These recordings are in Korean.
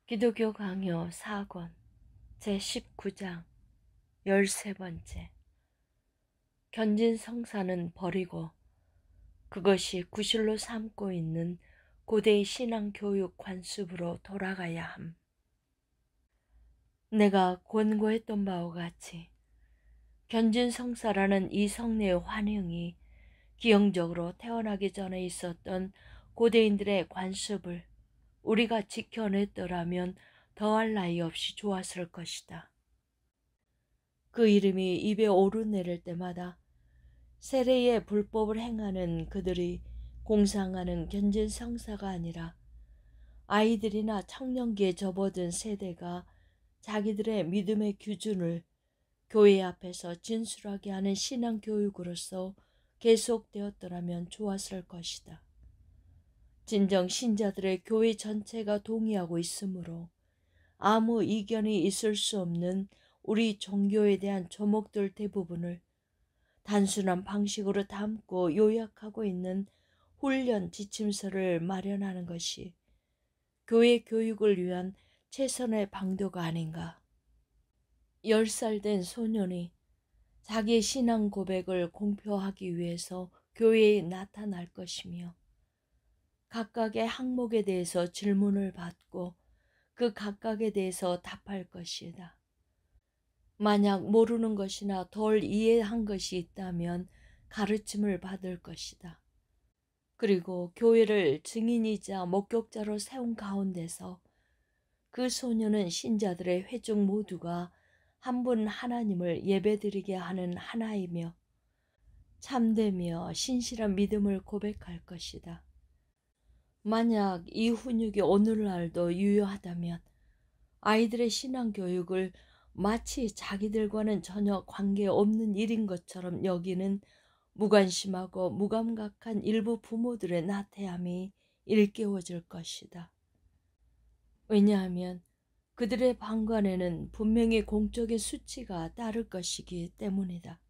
기독교 강요 4권 제19장 13번째. 견진 성사는 버리고 그것이 구실로 삼고 있는 고대의 신앙교육 관습으로 돌아가야 함. 내가 권고했던 바와 같이 견진 성사라는 이 성례의 환영이 기형적으로 태어나기 전에 있었던 고대인들의 관습을 우리가 지켜냈더라면 더할 나위 없이 좋았을 것이다. 그 이름이 입에 오르내릴 때마다 세례의 불법을 행하는 그들이 공상하는 견진 성사가 아니라 아이들이나 청년기에 접어든 세대가 자기들의 믿음의 기준을 교회 앞에서 진술하게 하는 신앙교육으로서 계속되었더라면 좋았을 것이다. 진정 신자들의 교회 전체가 동의하고 있으므로 아무 이견이 있을 수 없는 우리 종교에 대한 조목들 대부분을 단순한 방식으로 담고 요약하고 있는 훈련 지침서를 마련하는 것이 교회 교육을 위한 최선의 방도가 아닌가. 10살 된 소년이 자기의 신앙 고백을 공표하기 위해서 교회에 나타날 것이며 각각의 항목에 대해서 질문을 받고 그 각각에 대해서 답할 것이다. 만약 모르는 것이나 덜 이해한 것이 있다면 가르침을 받을 것이다. 그리고 교회를 증인이자 목격자로 세운 가운데서 그 소년은 신자들의 회중 모두가 한 분 하나님을 예배드리게 하는 하나이며 참되며 신실한 믿음을 고백할 것이다. 만약 이 훈육이 오늘날도 유효하다면 아이들의 신앙교육을 마치 자기들과는 전혀 관계없는 일인 것처럼 여기는 무관심하고 무감각한 일부 부모들의 나태함이 일깨워질 것이다. 왜냐하면 그들의 방관에는 분명히 공적인 수치가 따를 것이기 때문이다.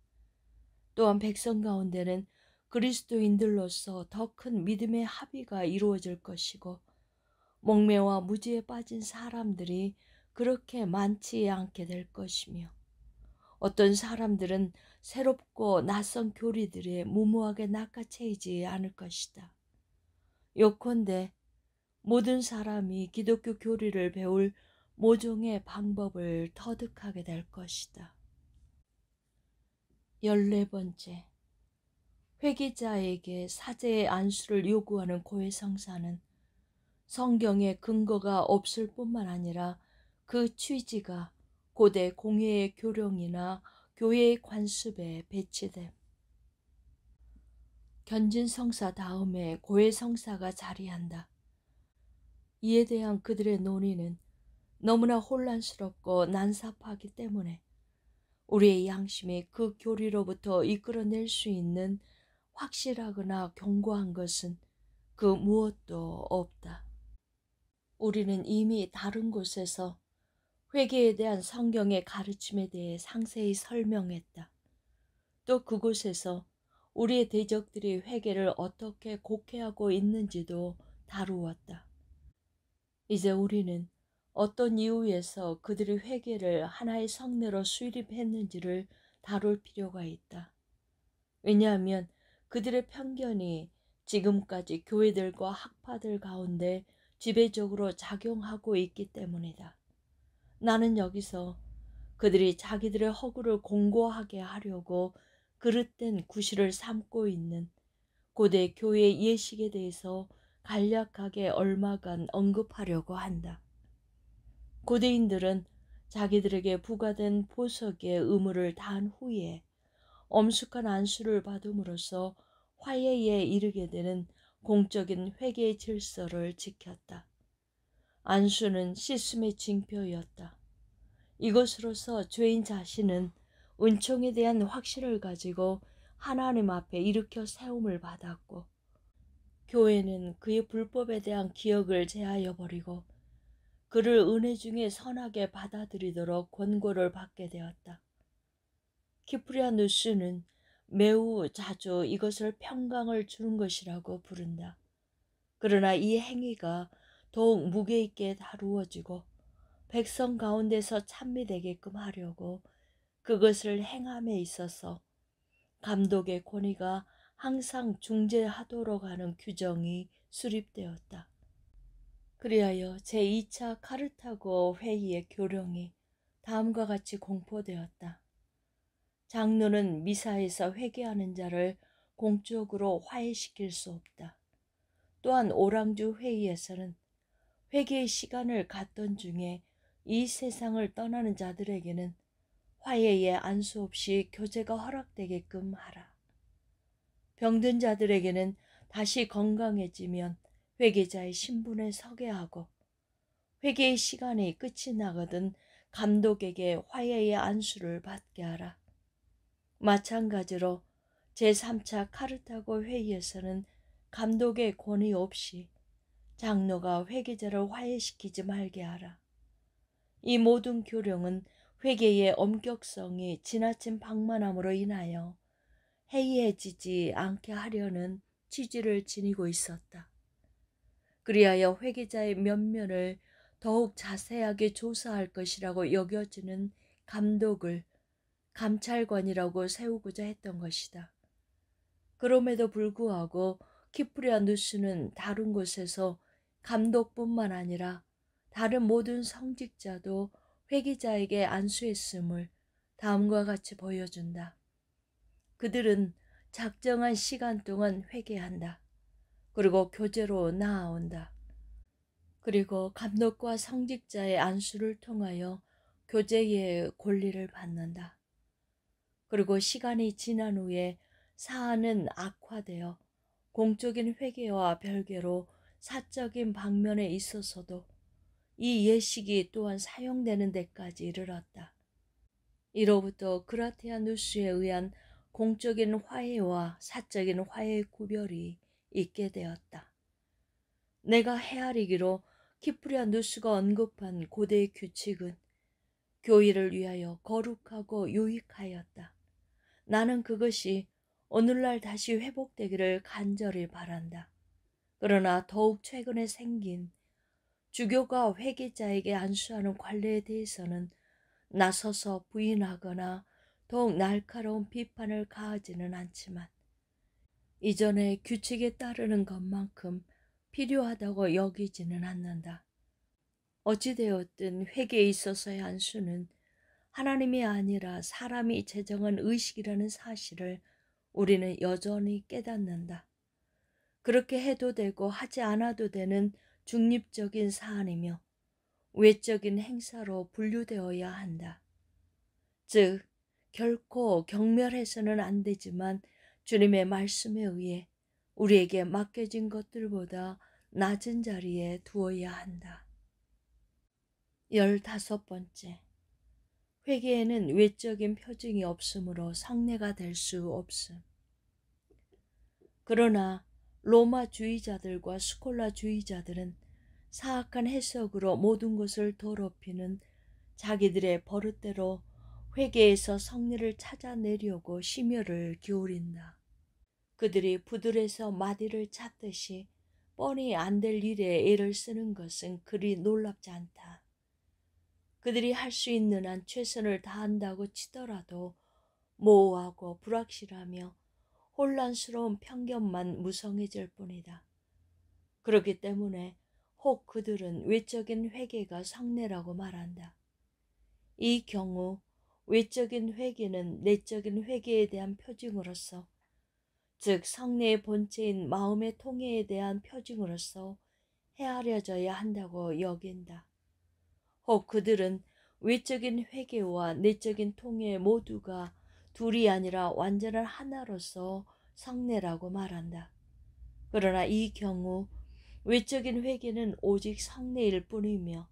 또한 백성 가운데는 그리스도인들로서 더 큰 믿음의 합의가 이루어질 것이고 목매와 무지에 빠진 사람들이 그렇게 많지 않게 될 것이며 어떤 사람들은 새롭고 낯선 교리들에 무모하게 낚아채이지 않을 것이다. 요컨대 모든 사람이 기독교 교리를 배울 모종의 방법을 터득하게 될 것이다. 14번째. 회개자에게 사제의 안수를 요구하는 고해성사는 성경에 근거가 없을 뿐만 아니라 그 취지가 고대 공회의 교령이나 교회의 관습에 배치됨. 견진성사 다음에 고해성사가 자리한다. 이에 대한 그들의 논의는 너무나 혼란스럽고 난삽하기 때문에 우리의 양심이 그 교리로부터 이끌어낼 수 있는 확실하거나 견고한 것은 그 무엇도 없다. 우리는 이미 다른 곳에서 회개에 대한 성경의 가르침에 대해 상세히 설명했다. 또 그곳에서 우리의 대적들이 회개를 어떻게 곡해하고 있는지도 다루었다. 이제 우리는 어떤 이유에서 그들이 회개를 하나의 성례로 수립했는지를 다룰 필요가 있다. 왜냐하면 그들의 편견이 지금까지 교회들과 학파들 가운데 지배적으로 작용하고 있기 때문이다. 나는 여기서 그들이 자기들의 허구를 공고하게 하려고 그릇된 구실을 삼고 있는 고대 교회의 예식에 대해서 간략하게 얼마간 언급하려고 한다. 고대인들은 자기들에게 부과된 보석의 의무를 다한 후에 엄숙한 안수를 받음으로써 화해에 이르게 되는 공적인 회개의 질서를 지켰다. 안수는 씻음의 징표였다. 이것으로서 죄인 자신은 은총에 대한 확신을 가지고 하나님 앞에 일으켜 세움을 받았고 교회는 그의 불법에 대한 기억을 제하여 버리고 그를 은혜 중에 선하게 받아들이도록 권고를 받게 되었다. 키프리아누스는 매우 자주 이것을 평강을 주는 것이라고 부른다. 그러나 이 행위가 더욱 무게 있게 다루어지고 백성 가운데서 찬미되게끔 하려고 그것을 행함에 있어서 감독의 권위가 항상 중재하도록 하는 규정이 수립되었다. 그리하여 제2차 카르타고 회의의 교령이 다음과 같이 공포되었다. 장로는 미사에서 회개하는 자를 공적으로 화해시킬 수 없다. 또한 오랑주 회의에서는 회개의 시간을 갖던 중에 이 세상을 떠나는 자들에게는 화해에 안수 없이 교제가 허락되게끔 하라. 병든 자들에게는 다시 건강해지면 회개자의 신분에 서게 하고, 회개의 시간이 끝이 나거든 감독에게 화해의 안수를 받게 하라. 마찬가지로 제3차 카르타고 회의에서는 감독의 권위 없이 장로가 회개자를 화해시키지 말게 하라. 이 모든 교령은 회개의 엄격성이 지나친 방만함으로 인하여 해이해지지 않게 하려는 취지를 지니고 있었다. 그리하여 회개자의 면면을 더욱 자세하게 조사할 것이라고 여겨지는 감독을 감찰관이라고 세우고자 했던 것이다. 그럼에도 불구하고 키프리아누스는 다른 곳에서 감독뿐만 아니라 다른 모든 성직자도 회개자에게 안수했음을 다음과 같이 보여준다. 그들은 작정한 시간 동안 회개한다. 그리고 교제로 나아온다. 그리고 감독과 성직자의 안수를 통하여 교제의 권리를 받는다. 그리고 시간이 지난 후에 사안은 악화되어 공적인 회개와 별개로 사적인 방면에 있어서도 이 예식이 또한 사용되는 데까지 이르렀다. 이로부터 그라티아누스에 의한 공적인 화해와 사적인 화해의 구별이 있게 되었다. 내가 헤아리기로 키프리아누스가 언급한 고대의 규칙은 교회를 위하여 거룩하고 유익하였다. 나는 그것이 오늘날 다시 회복되기를 간절히 바란다. 그러나 더욱 최근에 생긴 주교가 회개자에게 안수하는 관례에 대해서는 나서서 부인하거나 더욱 날카로운 비판을 가하지는 않지만 이전의 규칙에 따르는 것만큼 필요하다고 여기지는 않는다. 어찌되었든 회개에 있어서의 안수는 하나님이 아니라 사람이 제정한 의식이라는 사실을 우리는 여전히 깨닫는다. 그렇게 해도 되고 하지 않아도 되는 중립적인 사안이며 외적인 행사로 분류되어야 한다. 즉, 결코 경멸해서는 안 되지만 주님의 말씀에 의해 우리에게 맡겨진 것들보다 낮은 자리에 두어야 한다. 15번째, 회개에는 외적인 표징이 없으므로 성례가 될 수 없음. 그러나 로마주의자들과 스콜라주의자들은 사악한 해석으로 모든 것을 더럽히는 자기들의 버릇대로 회개에서 성례를 찾아내려고 심혈을 기울인다. 그들이 부들에서 마디를 찾듯이 뻔히 안 될 일에 애를 쓰는 것은 그리 놀랍지 않다. 그들이 할 수 있는 한 최선을 다한다고 치더라도 모호하고 불확실하며 혼란스러운 편견만 무성해질 뿐이다. 그렇기 때문에 혹 그들은 외적인 회개가 성례라고 말한다. 이 경우 외적인 회개는 내적인 회개에 대한 표징으로서, 즉 성례의 본체인 마음의 통해에 대한 표징으로서 헤아려져야 한다고 여긴다. 혹 그들은 외적인 회개와 내적인 통해 모두가 둘이 아니라 완전한 하나로서 성례라고 말한다. 그러나 이 경우 외적인 회개는 오직 성례일 뿐이며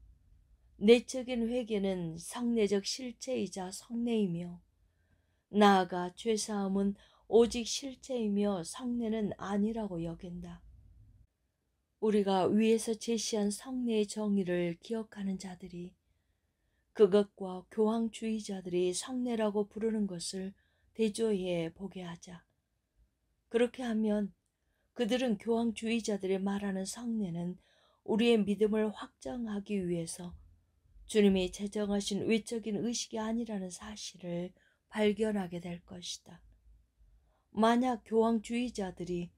내적인 회개는 성례적 실체이자 성례이며 나아가 죄사함은 오직 실체이며 성례는 아니라고 여긴다. 우리가 위에서 제시한 성례의 정의를 기억하는 자들이 그것과 교황주의자들이 성례라고 부르는 것을 대조해 보게 하자. 그렇게 하면 그들은 교황주의자들이 말하는 성례는 우리의 믿음을 확정하기 위해서 주님이 제정하신 외적인 의식이 아니라는 사실을 발견하게 될 것이다. 만약 교황주의자들이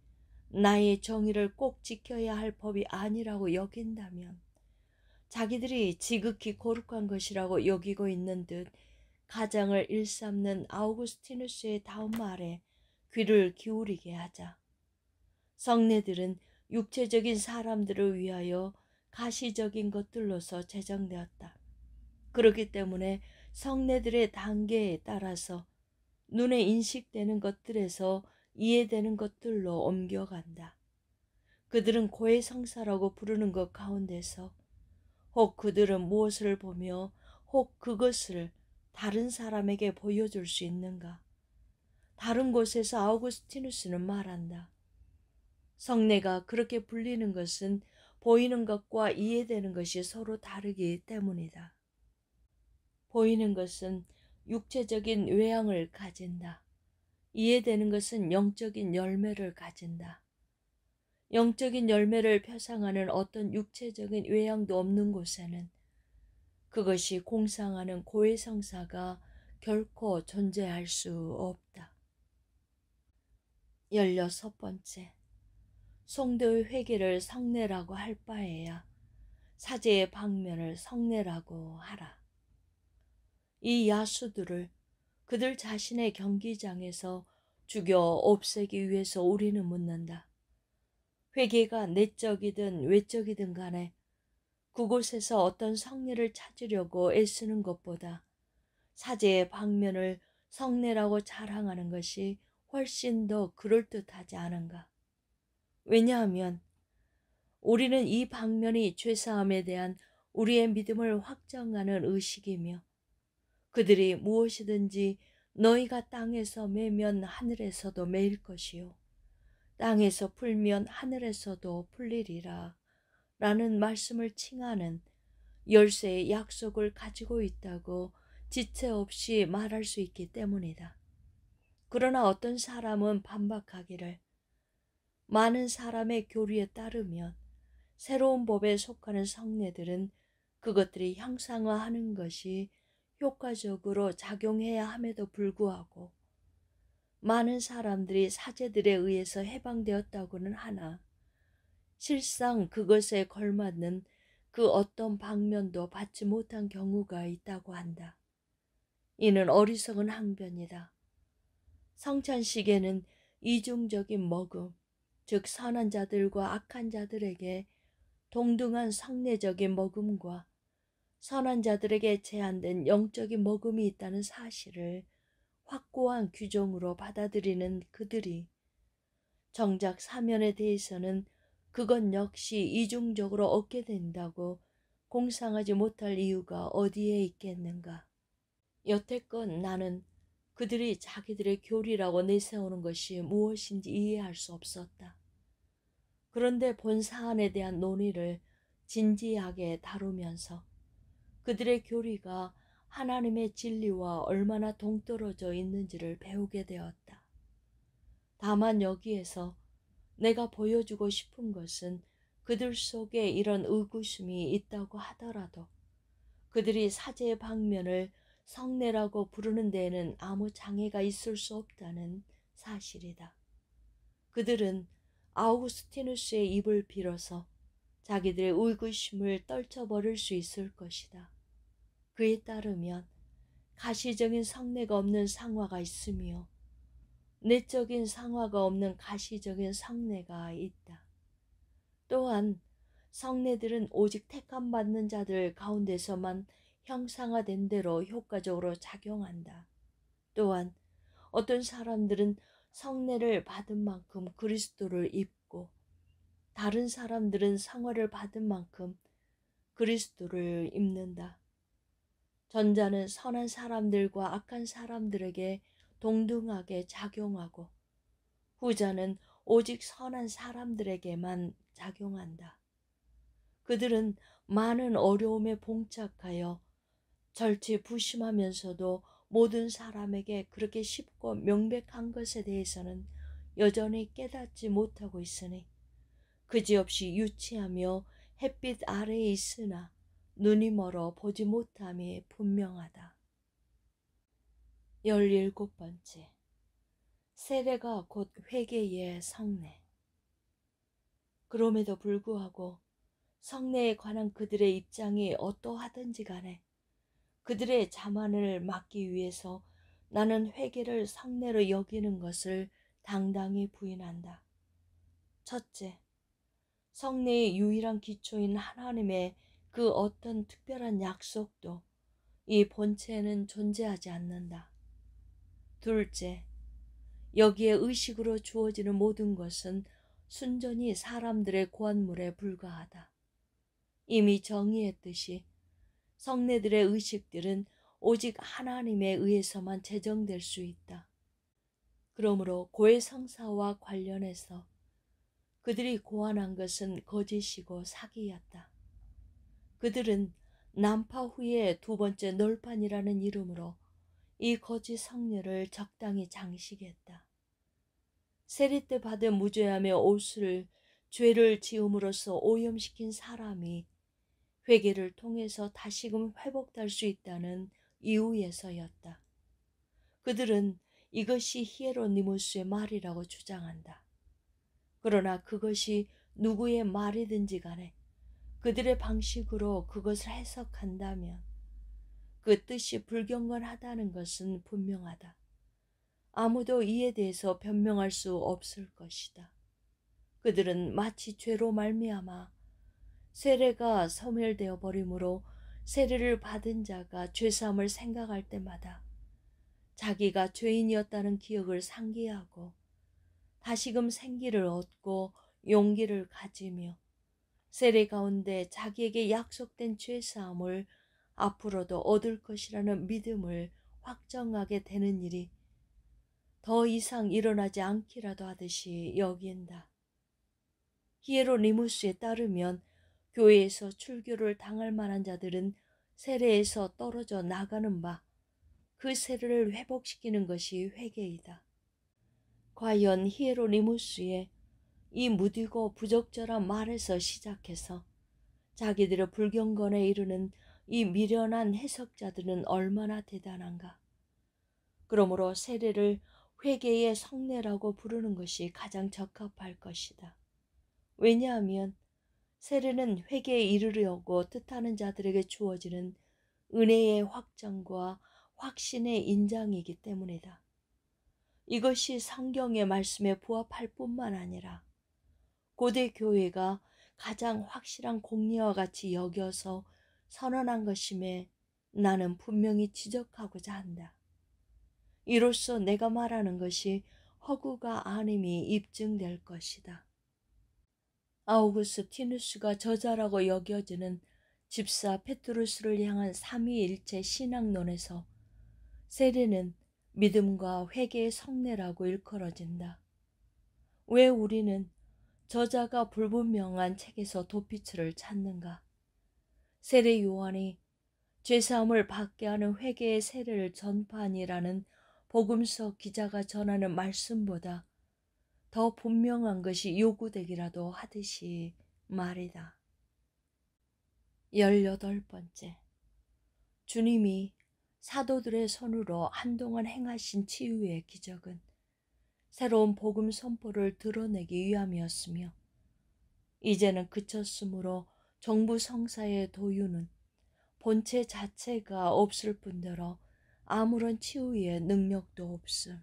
나의 정의를 꼭 지켜야 할 법이 아니라고 여긴다면 자기들이 지극히 거룩한 것이라고 여기고 있는 듯 가장을 일삼는 아우구스티누스의 다음 말에 귀를 기울이게 하자. 성례들은 육체적인 사람들을 위하여 가시적인 것들로서 제정되었다. 그렇기 때문에 성례들의 단계에 따라서 눈에 인식되는 것들에서 이해되는 것들로 옮겨간다. 그들은 고해성사라고 부르는 것 가운데서 혹 그들은 무엇을 보며 혹 그것을 다른 사람에게 보여줄 수 있는가? 다른 곳에서 아우구스티누스는 말한다. 성례가 그렇게 불리는 것은 보이는 것과 이해되는 것이 서로 다르기 때문이다. 보이는 것은 육체적인 외양을 가진다. 이해되는 것은 영적인 열매를 가진다. 영적인 열매를 표상하는 어떤 육체적인 외양도 없는 곳에는 그것이 공상하는 고해성사가 결코 존재할 수 없다. 16번째, 성도의 회개를 성례라고 할 바에야 사제의 방면을 성례라고 하라. 이 야수들을 그들 자신의 경기장에서 죽여 없애기 위해서 우리는 묻는다. 회개가 내적이든 외적이든 간에 그곳에서 어떤 성례를 찾으려고 애쓰는 것보다 사제의 방면을 성례라고 자랑하는 것이 훨씬 더 그럴듯하지 않은가. 왜냐하면 우리는 이 방면이 죄사함에 대한 우리의 믿음을 확정하는 의식이며 그들이 무엇이든지 너희가 땅에서 매면 하늘에서도 매일 것이요 땅에서 풀면 하늘에서도 풀리리라 라는 말씀을 칭하는 열쇠의 약속을 가지고 있다고 지체 없이 말할 수 있기 때문이다. 그러나 어떤 사람은 반박하기를 많은 사람의 교리에 따르면 새로운 법에 속하는 성례들은 그것들이 형상화하는 것이 효과적으로 작용해야 함에도 불구하고 많은 사람들이 사제들에 의해서 해방되었다고는 하나 실상 그것에 걸맞는 그 어떤 방면도 받지 못한 경우가 있다고 한다. 이는 어리석은 항변이다. 성찬식에는 이중적인 먹음, 즉 선한 자들과 악한 자들에게 동등한 성례적인 먹음과 선한 자들에게 제한된 영적인 먹음이 있다는 사실을 확고한 규정으로 받아들이는 그들이 정작 사면에 대해서는 그것 역시 이중적으로 얻게 된다고 공상하지 못할 이유가 어디에 있겠는가. 여태껏 나는 그들이 자기들의 교리라고 내세우는 것이 무엇인지 이해할 수 없었다. 그런데 본 사안에 대한 논의를 진지하게 다루면서 그들의 교리가 하나님의 진리와 얼마나 동떨어져 있는지를 배우게 되었다. 다만 여기에서 내가 보여주고 싶은 것은 그들 속에 이런 의구심이 있다고 하더라도 그들이 사제의 방면을 성례라고 부르는 데에는 아무 장애가 있을 수 없다는 사실이다. 그들은 아우구스티누스의 입을 빌어서 자기들의 의구심을 떨쳐버릴 수 있을 것이다. 그에 따르면 가시적인 성례가 없는 상화가 있으며 내적인 상화가 없는 가시적인 성례가 있다. 또한 성례들은 오직 택함받는 자들 가운데서만 형상화된 대로 효과적으로 작용한다. 또한 어떤 사람들은 성례를 받은 만큼 그리스도를 입고 다른 사람들은 성화를 받은 만큼 그리스도를 입는다. 전자는 선한 사람들과 악한 사람들에게 동등하게 작용하고 후자는 오직 선한 사람들에게만 작용한다. 그들은 많은 어려움에 봉착하여 절치부심하면서도 모든 사람에게 그렇게 쉽고 명백한 것에 대해서는 여전히 깨닫지 못하고 있으니 그지없이 유치하며 햇빛 아래에 있으나 눈이 멀어 보지 못함이 분명하다. 17번째. 세례가 곧 회개의 성례. 그럼에도 불구하고 성례에 관한 그들의 입장이 어떠하든지 간에 그들의 자만을 막기 위해서 나는 회개를 성례로 여기는 것을 당당히 부인한다. 첫째, 성례의 유일한 기초인 하나님의 그 어떤 특별한 약속도 이 본체에는 존재하지 않는다. 둘째, 여기에 의식으로 주어지는 모든 것은 순전히 사람들의 고안물에 불과하다. 이미 정의했듯이 성례들의 의식들은 오직 하나님에 의해서만 제정될 수 있다. 그러므로 고해성사와 관련해서 그들이 고안한 것은 거짓이고 사기였다. 그들은 난파 후의 두 번째 널판이라는 이름으로 이 거짓 성례를 적당히 장식했다. 세례 때 받은 무죄함의 옷을 죄를 지음으로써 오염시킨 사람이 회개를 통해서 다시금 회복될 수 있다는 이유에서였다. 그들은 이것이 히에로니무스의 말이라고 주장한다. 그러나 그것이 누구의 말이든지 간에 그들의 방식으로 그것을 해석한다면 그 뜻이 불경건하다는 것은 분명하다. 아무도 이에 대해서 변명할 수 없을 것이다. 그들은 마치 죄로 말미암아 세례가 소멸되어 버림으로 세례를 받은 자가 죄사함을 생각할 때마다 자기가 죄인이었다는 기억을 상기하고 다시금 생기를 얻고 용기를 가지며 세례 가운데 자기에게 약속된 죄사함을 앞으로도 얻을 것이라는 믿음을 확정하게 되는 일이 더 이상 일어나지 않기라도 하듯이 여긴다. 히에로니무스에 따르면 교회에서 출교를 당할 만한 자들은 세례에서 떨어져 나가는 바 그 세례를 회복시키는 것이 회개이다. 과연 히에로니무스의 이 무디고 부적절한 말에서 시작해서 자기들의 불경건에 이르는 이 미련한 해석자들은 얼마나 대단한가. 그러므로 세례를 회개의 성례라고 부르는 것이 가장 적합할 것이다. 왜냐하면 세례는 회개에 이르려고 뜻하는 자들에게 주어지는 은혜의 확정과 확신의 인장이기 때문이다. 이것이 성경의 말씀에 부합할 뿐만 아니라 고대 교회가 가장 확실한 공리와 같이 여겨서 선언한 것임에 나는 분명히 지적하고자 한다. 이로써 내가 말하는 것이 허구가 아님이 입증될 것이다. 아우구스티누스가 저자라고 여겨지는 집사 페트루스를 향한 삼위일체 신학론에서 세례는 믿음과 회개의 성례라고 일컬어진다. 왜 우리는 저자가 불분명한 책에서 도피처를 찾는가? 세례 요한이 죄사함을 받게 하는 회개의 세례를 전파하니라는 복음서 기자가 전하는 말씀보다 더 분명한 것이 요구되기라도 하듯이 말이다. 18번째. 주님이 사도들의 손으로 한동안 행하신 치유의 기적은 새로운 복음 선포를 드러내기 위함이었으며 이제는 그쳤으므로 정부 성사의 도유는 본체 자체가 없을 뿐더러 아무런 치유의 능력도 없음.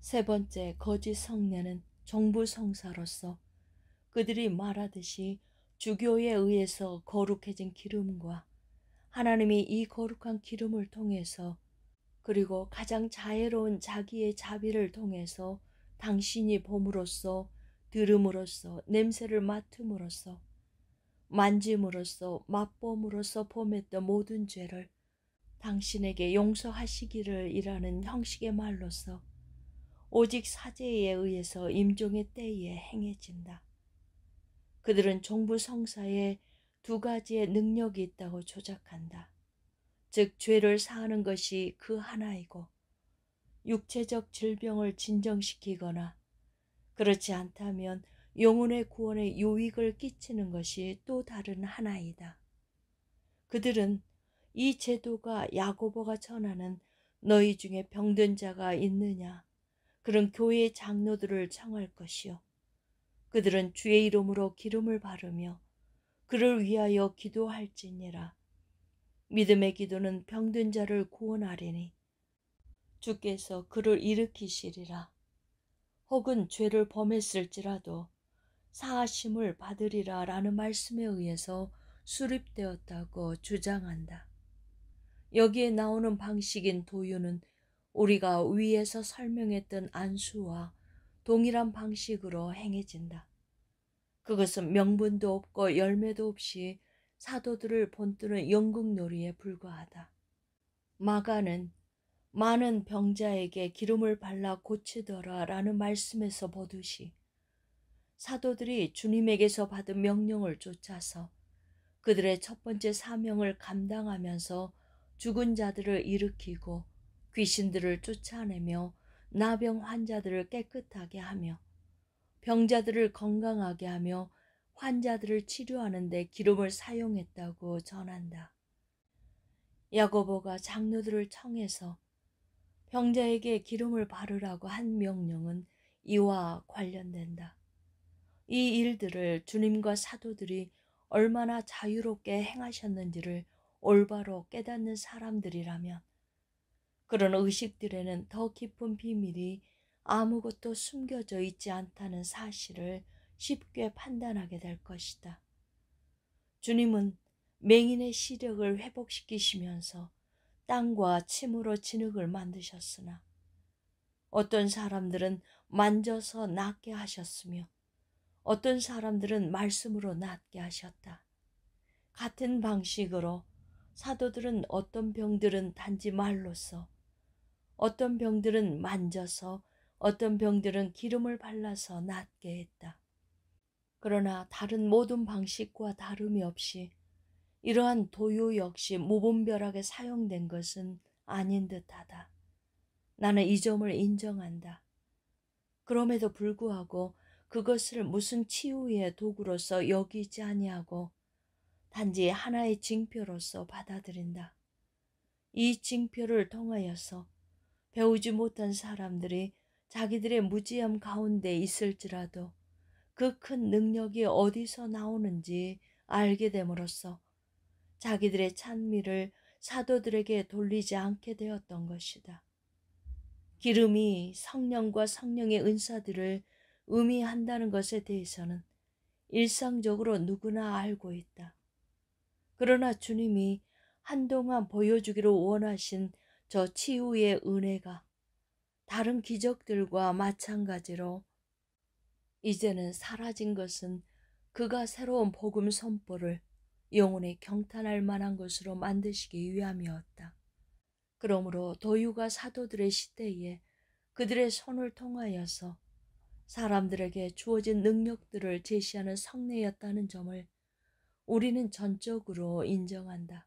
세 번째 거짓 성례는 정부 성사로서 그들이 말하듯이 주교에 의해서 거룩해진 기름과 하나님이 이 거룩한 기름을 통해서 그리고 가장 자애로운 자기의 자비를 통해서 당신이 봄으로써 들음으로써 냄새를 맡음으로써 만짐으로써 맛봄으로써 범했던 모든 죄를 당신에게 용서하시기를 이라는 형식의 말로서 오직 사제에 의해서 임종의 때에 행해진다. 그들은 종부 성사에 두 가지의 능력이 있다고 조작한다. 즉 죄를 사하는 것이 그 하나이고 육체적 질병을 진정시키거나 그렇지 않다면 영혼의 구원에 유익을 끼치는 것이 또 다른 하나이다. 그들은 이 제도가 야고보가 전하는 너희 중에 병든 자가 있느냐 그런 교회의 장로들을 청할 것이요. 그들은 주의 이름으로 기름을 바르며 그를 위하여 기도할지니라. 믿음의 기도는 병든 자를 구원하리니 주께서 그를 일으키시리라. 혹은 죄를 범했을지라도 사하심을 받으리라 라는 말씀에 의해서 수립되었다고 주장한다. 여기에 나오는 방식인 도유는 우리가 위에서 설명했던 안수와 동일한 방식으로 행해진다. 그것은 명분도 없고 열매도 없이 사도들을 본뜨는 연극놀이에 불과하다. 마가는 많은 병자에게 기름을 발라 고치더라 라는 말씀에서 보듯이 사도들이 주님에게서 받은 명령을 쫓아서 그들의 첫 번째 사명을 감당하면서 죽은 자들을 일으키고 귀신들을 쫓아내며 나병 환자들을 깨끗하게 하며 병자들을 건강하게 하며 환자들을 치료하는 데 기름을 사용했다고 전한다. 야고보가 장로들을 청해서 병자에게 기름을 바르라고 한 명령은 이와 관련된다. 이 일들을 주님과 사도들이 얼마나 자유롭게 행하셨는지를 올바로 깨닫는 사람들이라면 그런 의식들에는 더 깊은 비밀이 아무것도 숨겨져 있지 않다는 사실을 쉽게 판단하게 될 것이다. 주님은 맹인의 시력을 회복시키시면서 땅과 침으로 진흙을 만드셨으나 어떤 사람들은 만져서 낫게 하셨으며 어떤 사람들은 말씀으로 낫게 하셨다. 같은 방식으로 사도들은 어떤 병들은 단지 말로써, 어떤 병들은 만져서, 어떤 병들은 기름을 발라서 낫게 했다. 그러나 다른 모든 방식과 다름이 없이 이러한 도유 역시 무분별하게 사용된 것은 아닌 듯하다. 나는 이 점을 인정한다. 그럼에도 불구하고 그것을 무슨 치유의 도구로서 여기지 아니하고 단지 하나의 징표로서 받아들인다. 이 징표를 통하여서 배우지 못한 사람들이 자기들의 무지함 가운데 있을지라도 그 큰 능력이 어디서 나오는지 알게 됨으로써 자기들의 찬미를 사도들에게 돌리지 않게 되었던 것이다. 기름이 성령과 성령의 은사들을 의미한다는 것에 대해서는 일상적으로 누구나 알고 있다. 그러나 주님이 한동안 보여주기를 원하신 저 치유의 은혜가 다른 기적들과 마찬가지로 이제는 사라진 것은 그가 새로운 복음 선포를 영혼에 경탄할 만한 것으로 만드시기 위함이었다. 그러므로 도유가 사도들의 시대에 그들의 손을 통하여서 사람들에게 주어진 능력들을 제시하는 성례였다는 점을 우리는 전적으로 인정한다.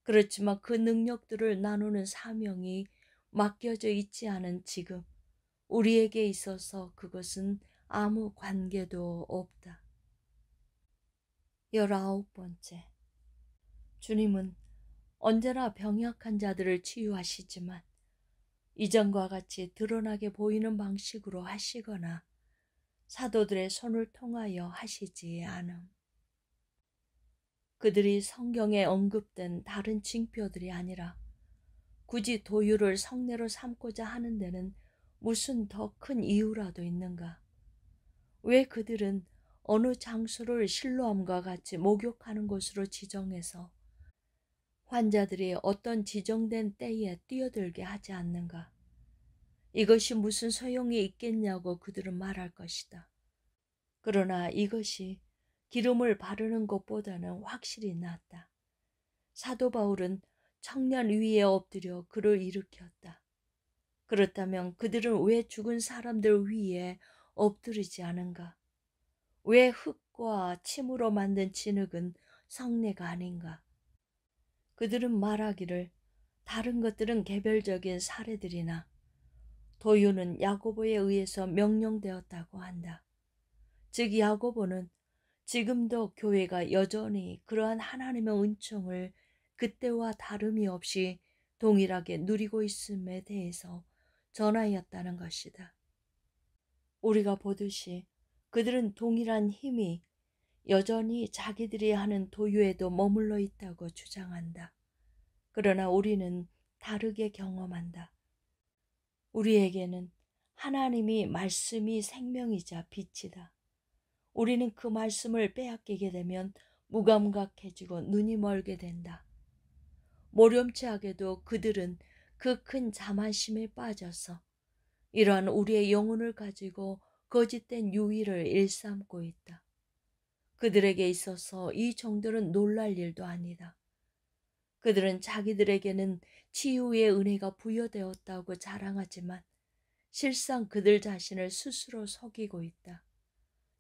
그렇지만 그 능력들을 나누는 사명이 맡겨져 있지 않은 지금 우리에게 있어서 그것은 아무 관계도 없다. 19번째, 주님은 언제나 병약한 자들을 치유하시지만 이전과 같이 드러나게 보이는 방식으로 하시거나 사도들의 손을 통하여 하시지 않음. 그들이 성경에 언급된 다른 징표들이 아니라 굳이 도유를 성례로 삼고자 하는 데는 무슨 더 큰 이유라도 있는가? 왜 그들은 어느 장소를 실로암과 같이 목욕하는 곳으로 지정해서 환자들이 어떤 지정된 때에 뛰어들게 하지 않는가? 이것이 무슨 소용이 있겠냐고 그들은 말할 것이다. 그러나 이것이 기름을 바르는 것보다는 확실히 낫다. 사도 바울은 청년 위에 엎드려 그를 일으켰다. 그렇다면 그들은 왜 죽은 사람들 위에 엎드리지 않은가? 왜 흙과 침으로 만든 진흙은 성례가 아닌가? 그들은 말하기를 다른 것들은 개별적인 사례들이나 도유는 야고보에 의해서 명령되었다고 한다. 즉 야고보는 지금도 교회가 여전히 그러한 하나님의 은총을 그때와 다름이 없이 동일하게 누리고 있음에 대해서 전하였다는 것이다. 우리가 보듯이 그들은 동일한 힘이 여전히 자기들이 하는 도유에도 머물러 있다고 주장한다. 그러나 우리는 다르게 경험한다. 우리에게는 하나님이 말씀이 생명이자 빛이다. 우리는 그 말씀을 빼앗기게 되면 무감각해지고 눈이 멀게 된다. 모렴치하게도 그들은 그 큰 자만심에 빠져서 이러한 우리의 영혼을 가지고 거짓된 유의를 일삼고 있다. 그들에게 있어서 이 정도는 놀랄 일도 아니다. 그들은 자기들에게는 치유의 은혜가 부여되었다고 자랑하지만 실상 그들 자신을 스스로 속이고 있다.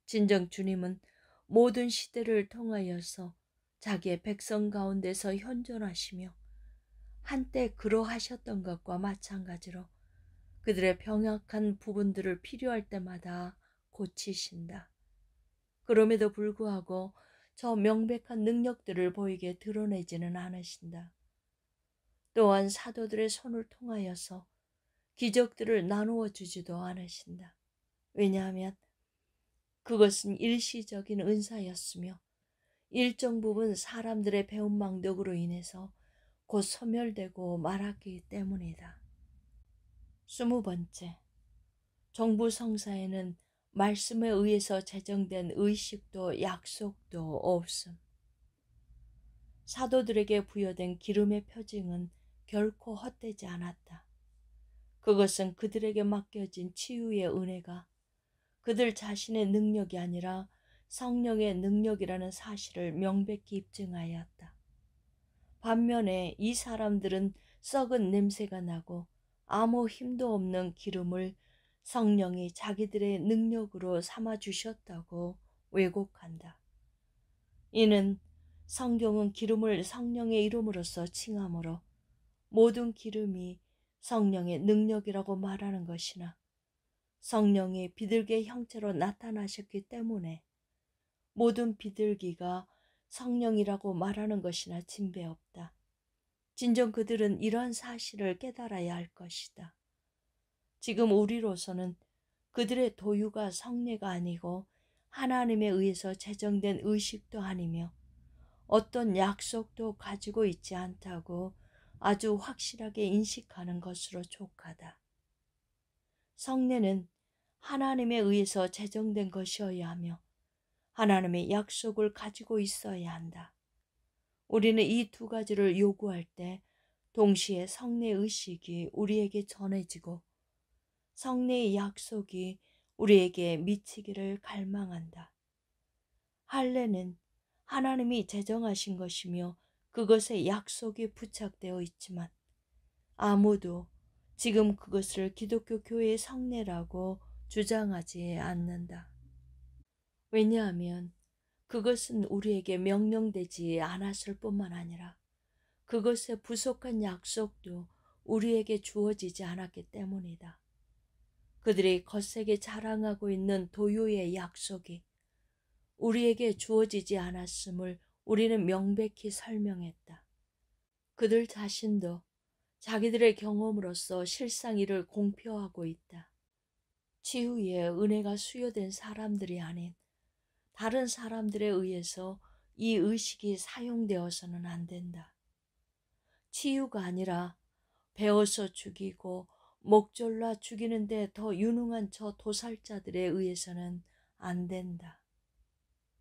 진정 주님은 모든 시대를 통하여서 자기의 백성 가운데서 현존하시며 한때 그러하셨던 것과 마찬가지로 그들의 병약한 부분들을 필요할 때마다 고치신다. 그럼에도 불구하고 저 명백한 능력들을 보이게 드러내지는 않으신다. 또한 사도들의 손을 통하여서 기적들을 나누어 주지도 않으신다. 왜냐하면 그것은 일시적인 은사였으며 일정 부분 사람들의 배은망덕으로 인해서 곧 소멸되고 말았기 때문이다. 20번째, 정부 성사에는 말씀에 의해서 제정된 의식도 약속도 없음. 사도들에게 부여된 기름의 표징은 결코 헛되지 않았다. 그것은 그들에게 맡겨진 치유의 은혜가 그들 자신의 능력이 아니라 성령의 능력이라는 사실을 명백히 입증하였다. 반면에 이 사람들은 썩은 냄새가 나고 아무 힘도 없는 기름을 성령이 자기들의 능력으로 삼아 주셨다고 왜곡한다. 이는 성경은 기름을 성령의 이름으로써 칭하므로 모든 기름이 성령의 능력이라고 말하는 것이나 성령이 비둘기의 형체로 나타나셨기 때문에 모든 비둘기가 성령이라고 말하는 것이나 진배없다. 진정 그들은 이러한 사실을 깨달아야 할 것이다. 지금 우리로서는 그들의 도유가 성례가 아니고 하나님에 의해서 제정된 의식도 아니며 어떤 약속도 가지고 있지 않다고 아주 확실하게 인식하는 것으로 족하다. 성례는 하나님에 의해서 제정된 것이어야 하며 하나님의 약속을 가지고 있어야 한다. 우리는 이 두 가지를 요구할 때 동시에 성례 의식이 우리에게 전해지고 성례의 약속이 우리에게 미치기를 갈망한다. 할례는 하나님이 제정하신 것이며 그것에 약속이 부착되어 있지만 아무도 지금 그것을 기독교 교회의 성례라고 주장하지 않는다. 왜냐하면 그것은 우리에게 명령되지 않았을 뿐만 아니라 그것의 부속한 약속도 우리에게 주어지지 않았기 때문이다. 그들이 거세게 자랑하고 있는 도요의 약속이 우리에게 주어지지 않았음을 우리는 명백히 설명했다. 그들 자신도 자기들의 경험으로서 실상 이를 공표하고 있다. 치유의 은혜가 수여된 사람들이 아닌 다른 사람들에 의해서 이 의식이 사용되어서는 안 된다. 치유가 아니라 베어서 죽이고 목졸라 죽이는데 더 유능한 저 도살자들에 의해서는 안 된다.